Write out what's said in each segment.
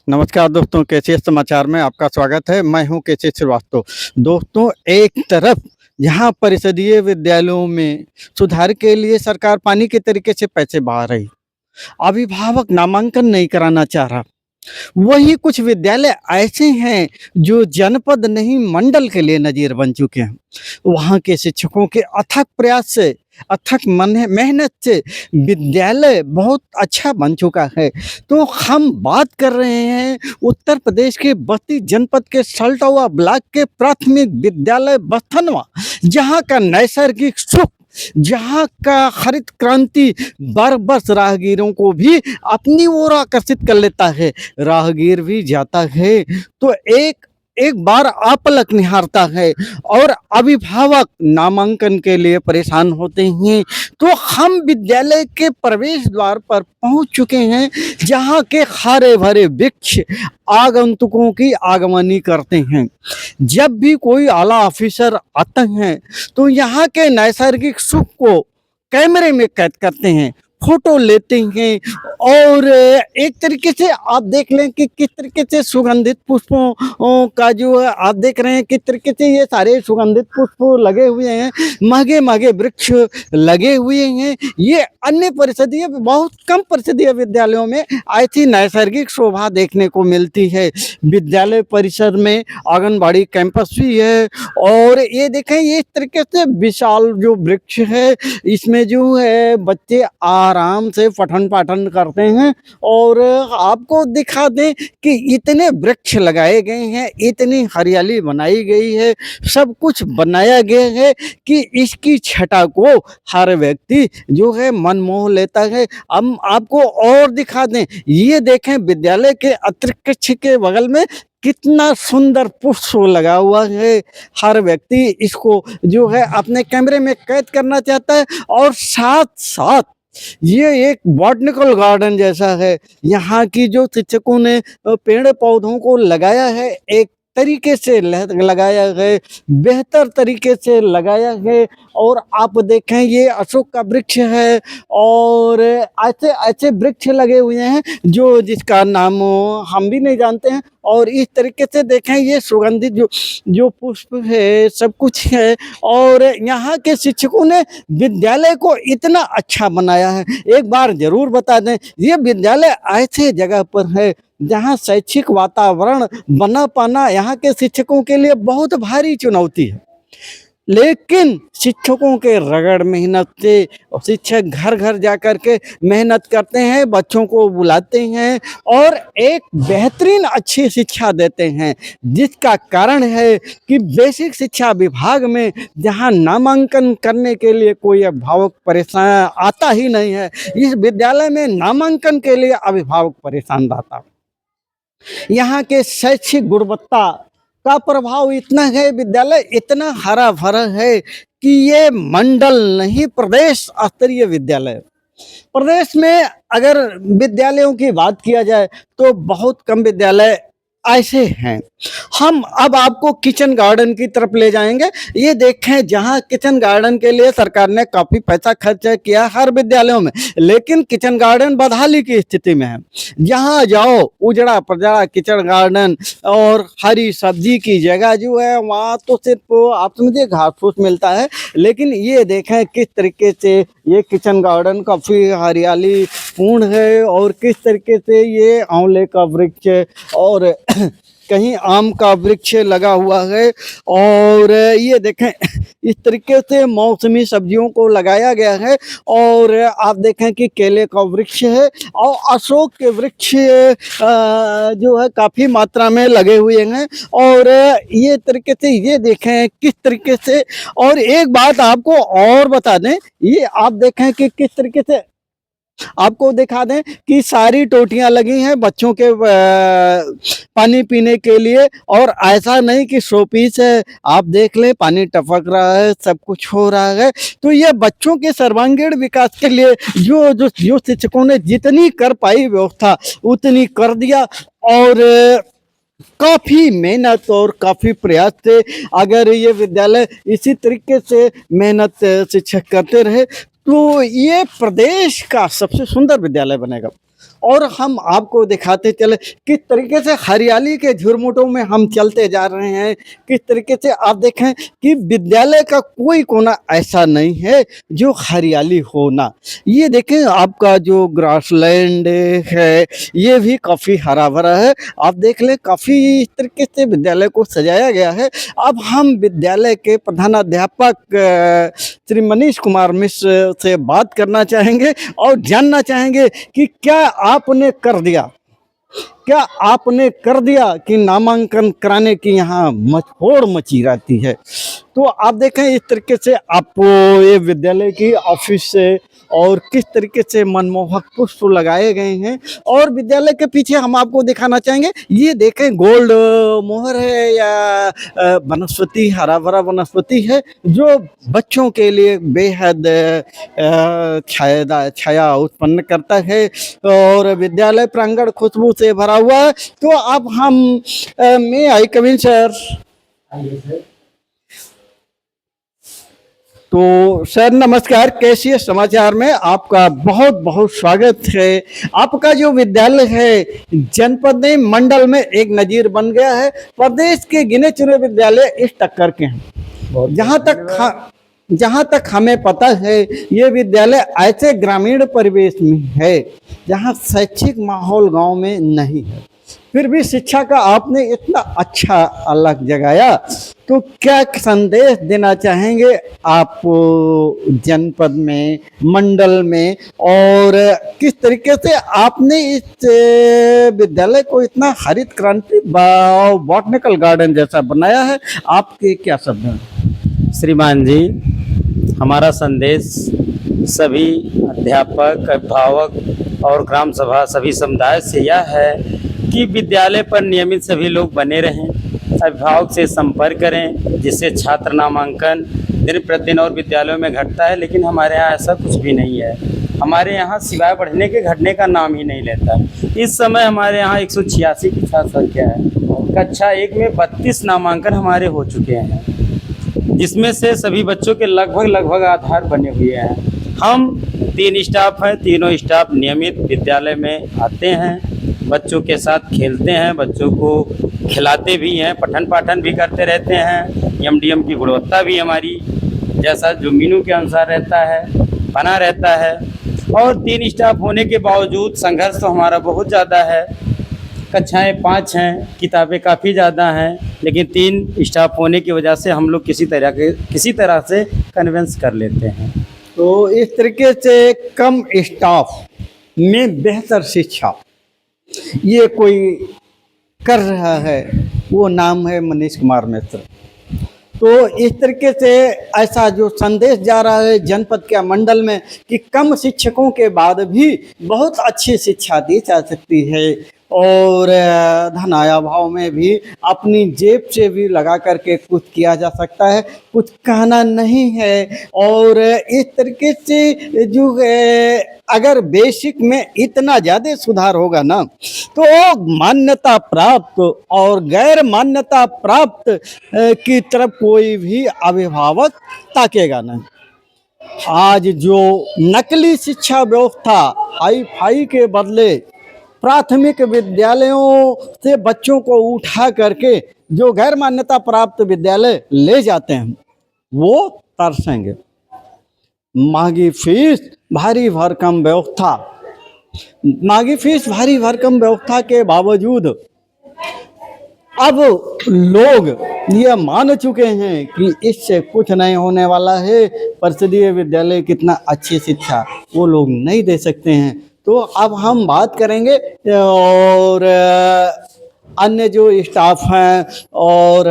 नमस्कार दोस्तों, कैसे समाचार में आपका स्वागत है। मैं हूं केचे श्रीवास्तव। दोस्तों, एक तरफ यहाँ परिषदीय विद्यालयों में सुधार के लिए सरकार पानी के तरीके से पैसे बहा रही, अभिभावक नामांकन नहीं कराना चाह रहा। वहीं कुछ विद्यालय ऐसे हैं जो जनपद नहीं मंडल के लिए नज़ीर बन चुके हैं। वहाँ के शिक्षकों के अथक प्रयास से, अथक मेहनत से विद्यालय बहुत अच्छा बन चुका है। तो हम बात कर रहे हैं उत्तर प्रदेश के बस्ती जनपद के सल्टोवा ब्लॉक के प्राथमिक विद्यालय बथनवा, जहाँ का नैसर्गिक सुख, जहाँ का हरित क्रांति बरबस राहगीरों को भी अपनी ओर आकर्षित कर लेता है। राहगीर भी जाता है तो एक एक बार आपलक निहारता है और अभिभावक नामांकन के लिए परेशान होते हैं। तो हम विद्यालय के प्रवेश द्वार पर पहुंच चुके हैं, जहां के हरे भरे वृक्ष आगंतुकों की आगमनी करते हैं। जब भी कोई आला ऑफिसर आते हैं तो यहाँ के नैसर्गिक सुख को कैमरे में कैद करते हैं, फोटो लेते हैं और एक तरीके से आप देख लें कि किस तरीके से सुगंधित पुष्पों का जो है आप देख रहे हैं, किस तरीके से ये सारे सुगंधित पुष्प लगे हुए हैं, महंगे महंगे वृक्ष लगे हुए हैं। ये अन्य परिषदीय, बहुत कम परिषदीय विद्यालयों में ऐसी नैसर्गिक शोभा देखने को मिलती है। विद्यालय परिसर में आंगनबाड़ी कैंपस भी है और ये देखें, ये इस तरीके से विशाल जो वृक्ष है, इसमें जो है बच्चे आराम से पठन पाठन करते हैं। और आपको दिखा दें कि इतने वृक्ष लगाए गए हैं, इतनी हरियाली बनाई गई है, सब कुछ बनाया गया है कि इसकी छटा को हर व्यक्ति जो है मन मोह लेता है। हम आपको और दिखा दें, ये देखें विद्यालय के अतिरिक्त के बगल में कितना सुंदर पुष्प लगा हुआ है। हर व्यक्ति इसको जो है अपने कैमरे में कैद करना चाहता है और साथ साथ ये एक बॉटनिकल गार्डन जैसा है। यहाँ की जो शिक्षकों ने पेड़ पौधों को लगाया है, एक तरीके से लगाया है, बेहतर तरीके से लगाया है। और आप देखें, ये अशोक का वृक्ष है और ऐसे ऐसे वृक्ष लगे हुए हैं जो जिसका नाम हम भी नहीं जानते हैं। और इस तरीके से देखें, ये सुगंधित जो पुष्प है, सब कुछ है। और यहाँ के शिक्षकों ने विद्यालय को इतना अच्छा बनाया है। एक बार जरूर बता दें, ये विद्यालय ऐसे जगह पर है जहाँ शैक्षिक वातावरण बना पाना यहाँ के शिक्षकों के लिए बहुत भारी चुनौती है। लेकिन शिक्षकों के रगड़ मेहनत से शिक्षक घर घर जाकर के मेहनत करते हैं, बच्चों को बुलाते हैं और एक बेहतरीन अच्छी शिक्षा देते हैं, जिसका कारण है कि बेसिक शिक्षा विभाग में जहां नामांकन करने के लिए कोई अभिभावक परेशान आता ही नहीं है, इस विद्यालय में नामांकन के लिए अभिभावक परेशान रहता। यहाँ के शैक्षिक गुणवत्ता का प्रभाव इतना है, विद्यालय इतना हरा भरा है कि ये मंडल नहीं प्रदेश स्तरीय विद्यालय। प्रदेश में अगर विद्यालयों की बात किया जाए तो बहुत कम विद्यालय ऐसे हैं। हम अब आपको किचन गार्डन की तरफ ले जाएंगे। ये देखें, जहां किचन गार्डन के लिए सरकार ने काफी पैसा खर्च किया हर विद्यालयों में, लेकिन किचन गार्डन बदहाली की स्थिति में है। जहां जाओ उजड़ा पजड़ा किचन गार्डन और हरी सब्जी की जगह जो है, वहाँ तो सिर्फ आप समझिए घास फूस मिलता है। लेकिन ये देखें किस तरीके से ये किचन गार्डन काफी हरियाली पूर्ण है और किस तरीके से ये आंवले का वृक्ष और कहीं आम का वृक्ष लगा हुआ है। और ये देखें, इस तरीके से मौसमी सब्जियों को लगाया गया है। और आप देखें कि केले का वृक्ष है और अशोक के वृक्ष जो है काफ़ी मात्रा में लगे हुए हैं। और ये तरीके से ये देखें किस तरीके से। और एक बात आपको और बता दें, ये आप देखें कि किस तरीके से आपको दिखा दें कि सारी टोटियां लगी हैं बच्चों के पानी पीने के लिए। और ऐसा नहीं कि शोपीस है, आप देख लें पानी टपक रहा है, सब कुछ हो रहा है। तो ये बच्चों के सर्वांगीण विकास के लिए जो शिक्षकों ने जितनी कर पाई व्यवस्था उतनी कर दिया। और काफ़ी मेहनत और काफ़ी प्रयास से अगर ये विद्यालय इसी तरीके से मेहनत शिक्षक करते रहे तो ये प्रदेश का सबसे सुंदर विद्यालय बनेगा। और हम आपको दिखाते चले किस तरीके से हरियाली के झुरमुटों में हम चलते जा रहे हैं। किस तरीके से आप देखें कि विद्यालय का कोई कोना ऐसा नहीं है जो हरियाली हो ना। ये देखें आपका जो ग्रासलैंड है ये भी काफ़ी हरा भरा है। आप देख लें काफ़ी इस तरीके से विद्यालय को सजाया गया है। अब हम विद्यालय के प्रधानाध्यापक श्री मनीष कुमार मिश्र से बात करना चाहेंगे और जानना चाहेंगे कि क्या आपने कर दिया, क्या आपने कर दिया कि नामांकन कराने की यहाँ होड़ मची रहती है। तो आप देखें इस तरीके से आपको ये विद्यालय की ऑफिस से और किस तरीके से मनमोहक पुष्प लगाए गए हैं। और विद्यालय के पीछे हम आपको दिखाना चाहेंगे, ये देखें गोल्ड मोहर है या वनस्पति, हरा भरा वनस्पति है जो बच्चों के लिए बेहद छाया उत्पन्न करता है और विद्यालय प्रांगण खुशबू से भरा हुआ है। तो अब हम मे आई कम इन सर। तो सर नमस्कार, कैसी समाचार में आपका बहुत बहुत स्वागत है। आपका जो विद्यालय है जनपद में मंडल में एक नजीर बन गया है। प्रदेश के गिने चुने विद्यालय इस टक्कर के हैं। जहाँ तक हमें पता है ये विद्यालय ऐसे ग्रामीण परिवेश में है जहाँ शैक्षिक माहौल गांव में नहीं है, फिर भी शिक्षा का आपने इतना अच्छा अलग जगाया। तो क्या संदेश देना चाहेंगे आप जनपद में, मंडल में, और किस तरीके से आपने इस विद्यालय को इतना हरित क्रांति बॉटनिकल गार्डन जैसा बनाया है, आपके क्या शब्द हैं? श्रीमान जी, हमारा संदेश सभी अध्यापक, अभिभावक और ग्राम सभा सभी समुदाय से यह है कि विद्यालय पर नियमित सभी लोग बने रहें, अभिभावक से संपर्क करें, जिससे छात्र नामांकन दिन प्रतिदिन और विद्यालयों में घटता है, लेकिन हमारे यहाँ ऐसा कुछ भी नहीं है। हमारे यहाँ सिवाय बढ़ने के घटने का नाम ही नहीं लेता। इस समय हमारे यहाँ 186 की छात्र संख्या है। कक्षा 1 में 32 नामांकन हमारे हो चुके हैं, जिसमें से सभी बच्चों के लगभग आधार बने हुए हैं। हम 3 स्टाफ हैं, तीनों स्टाफ नियमित विद्यालय में आते हैं, बच्चों के साथ खेलते हैं, बच्चों को खिलाते भी हैं, पठन पाठन भी करते रहते हैं। एमडीएम की गुणवत्ता भी हमारी जैसा जो मीनू के अनुसार रहता है बना रहता है। और 3 स्टाफ होने के बावजूद संघर्ष तो हमारा बहुत ज़्यादा है। कक्षाएं 5 हैं, किताबें काफ़ी ज़्यादा हैं, लेकिन 3 स्टाफ होने की वजह से हम लोग किसी तरह से कन्विंस कर लेते हैं। तो इस तरीके से कम स्टाफ में बेहतर शिक्षा ये कोई कर रहा है, वो नाम है मनीष कुमार मिश्र। तो इस तरीके से ऐसा जो संदेश जा रहा है जनपद के मंडल में कि कम शिक्षकों के बाद भी बहुत अच्छी शिक्षा दी जा सकती है और धन अभाव में भी अपनी जेब से भी लगा करके कुछ किया जा सकता है, कुछ कहना नहीं है। और इस तरीके से जो अगर बेसिक में इतना ज़्यादा सुधार होगा ना, तो मान्यता प्राप्त और गैर मान्यता प्राप्त की तरफ कोई भी अभिभावक ताकेगा नहीं। आज जो नकली शिक्षा व्यवस्था हाई फाई के बदले प्राथमिक विद्यालयों से बच्चों को उठा करके जो गैर मान्यता प्राप्त विद्यालय ले जाते हैं वो तरसेंगे। महंगी फीस, भारी भरकम व्यवस्था, महंगी फीस भारी भरकम व्यवस्था के बावजूद अब लोग ये मान चुके हैं कि इससे कुछ नहीं होने वाला है, परिषदीय विद्यालय कितना अच्छी शिक्षा वो लोग नहीं दे सकते हैं। तो अब हम बात करेंगे और अन्य जो स्टाफ हैं और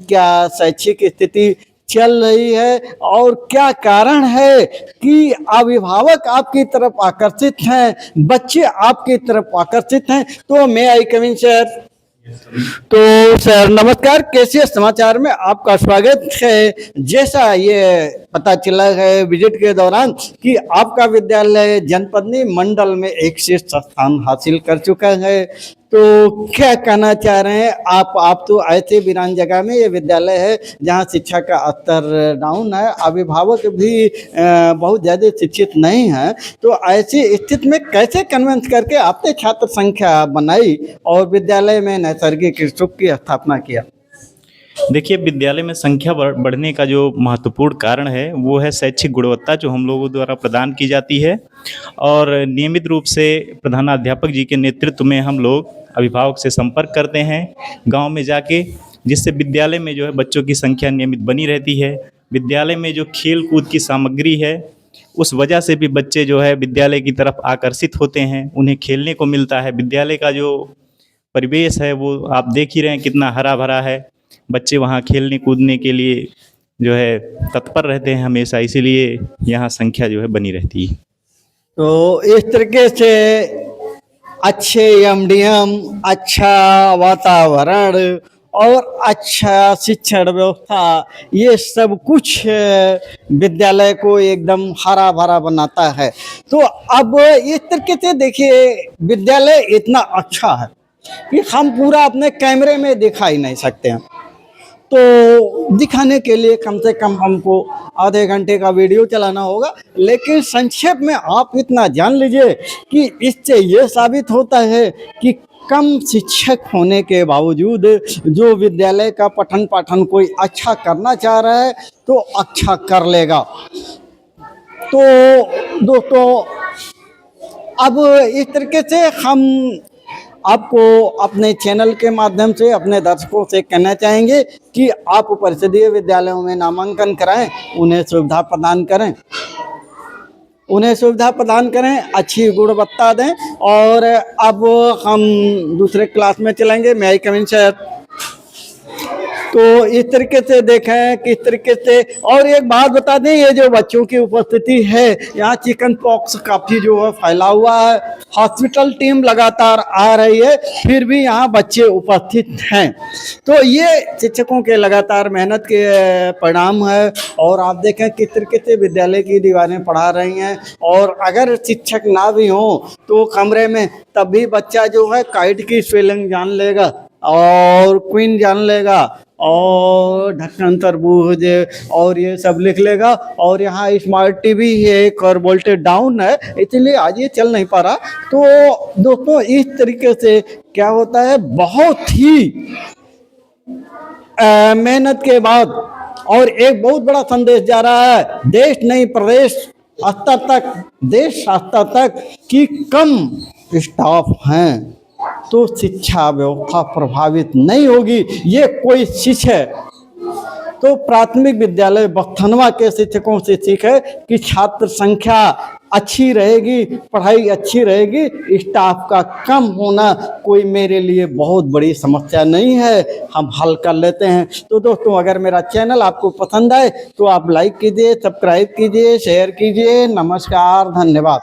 क्या शैक्षिक स्थिति चल रही है और क्या कारण है कि अभिभावक आपकी तरफ आकर्षित हैं, बच्चे आपकी तरफ आकर्षित हैं। तो मैं आई कम इन सर। तो सर नमस्कार, कैसे समाचार में आपका स्वागत है। जैसा ये पता चला है विजिट के दौरान कि आपका विद्यालय जनपद में मंडल में एक शीर्ष स्थान हासिल कर चुका है, तो क्या कहना चाह रहे हैं आप तो ऐसे वीरान जगह में ये विद्यालय है जहाँ शिक्षा का स्तर डाउन है, अभिभावक भी बहुत ज़्यादा शिक्षित नहीं हैं, तो ऐसी स्थिति में कैसे कन्विंस करके आपने छात्र संख्या बनाई और विद्यालय में नैसर्गिक सुख की स्थापना किया? देखिए, विद्यालय में संख्या बढ़ने का जो महत्वपूर्ण कारण है वो है शैक्षिक गुणवत्ता जो हम लोगों द्वारा प्रदान की जाती है, और नियमित रूप से प्रधानाध्यापक जी के नेतृत्व में हम लोग अभिभावक से संपर्क करते हैं गांव में जाके, जिससे विद्यालय में जो है बच्चों की संख्या नियमित बनी रहती है। विद्यालय में जो खेल कूद की सामग्री है उस वजह से भी बच्चे जो है विद्यालय की तरफ आकर्षित होते हैं, उन्हें खेलने को मिलता है। विद्यालय का जो परिवेश है वो आप देख ही रहे हैं कितना हरा भरा है, बच्चे वहाँ खेलने कूदने के लिए जो है तत्पर रहते हैं हमेशा, इसीलिए यहाँ संख्या जो है बनी रहती है। तो इस तरीके से अच्छे एमडीएम, अच्छा वातावरण और अच्छा शिक्षण व्यवस्था, ये सब कुछ विद्यालय को एकदम हरा भरा बनाता है। तो अब इस तरीके से देखिए, विद्यालय इतना अच्छा है कि हम पूरा अपने कैमरे में दिखा ही नहीं सकते हैं, तो दिखाने के लिए कम से कम हमको आधे घंटे का वीडियो चलाना होगा। लेकिन संक्षेप में आप इतना जान लीजिए कि इससे ये साबित होता है कि कम शिक्षक होने के बावजूद जो विद्यालय का पठन पाठन कोई अच्छा करना चाह रहा है तो अच्छा कर लेगा। तो दोस्तों, अब इस तरीके से हम आपको अपने चैनल के माध्यम से अपने दर्शकों से कहना चाहेंगे कि आप परिषदीय विद्यालयों में नामांकन कराएं, उन्हें सुविधा प्रदान करें, अच्छी गुणवत्ता दें। और अब हम दूसरे क्लास में चलेंगे। मैं आई कम इन सर? तो इस तरीके से देखें किस तरीके से। और एक बात बता दें, ये जो बच्चों की उपस्थिति है, यहाँ चिकन पॉक्स काफ़ी जो है फैला हुआ है। हॉस्पिटल टीम लगातार आ रही है, फिर भी यहाँ बच्चे उपस्थित हैं। तो ये शिक्षकों के लगातार मेहनत के परिणाम है। और आप देखें किस तरीके से विद्यालय की दीवारें पढ़ा रही हैं। और अगर शिक्षक ना भी हों तो कमरे में तब भी बच्चा जो है काइट की स्पेलिंग जान लेगा और क्वीन जान लेगा और ढक्कन तरबूज और ये सब लिख लेगा। और यहाँ स्मार्ट टीवी है एक और वोल्टेज डाउन है, इसलिए आज ये चल नहीं पा रहा। तो दोस्तों, इस तरीके से क्या होता है, बहुत ही मेहनत के बाद और एक बहुत बड़ा संदेश जा रहा है देश नहीं प्रदेश स्तर तक, देश स्तर तक कि कम स्टाफ हैं तो शिक्षा व्यवस्था प्रभावित नहीं होगी। ये कोई शिक्षा है तो प्राथमिक विद्यालय बख्तनवा के शिक्षकों से सीखे कि छात्र संख्या अच्छी रहेगी, पढ़ाई अच्छी रहेगी, स्टाफ का कम होना कोई मेरे लिए बहुत बड़ी समस्या नहीं है, हम हल कर लेते हैं। तो दोस्तों, अगर मेरा चैनल आपको पसंद आए तो आप लाइक कीजिए, सब्सक्राइब कीजिए, शेयर कीजिए। नमस्कार, धन्यवाद।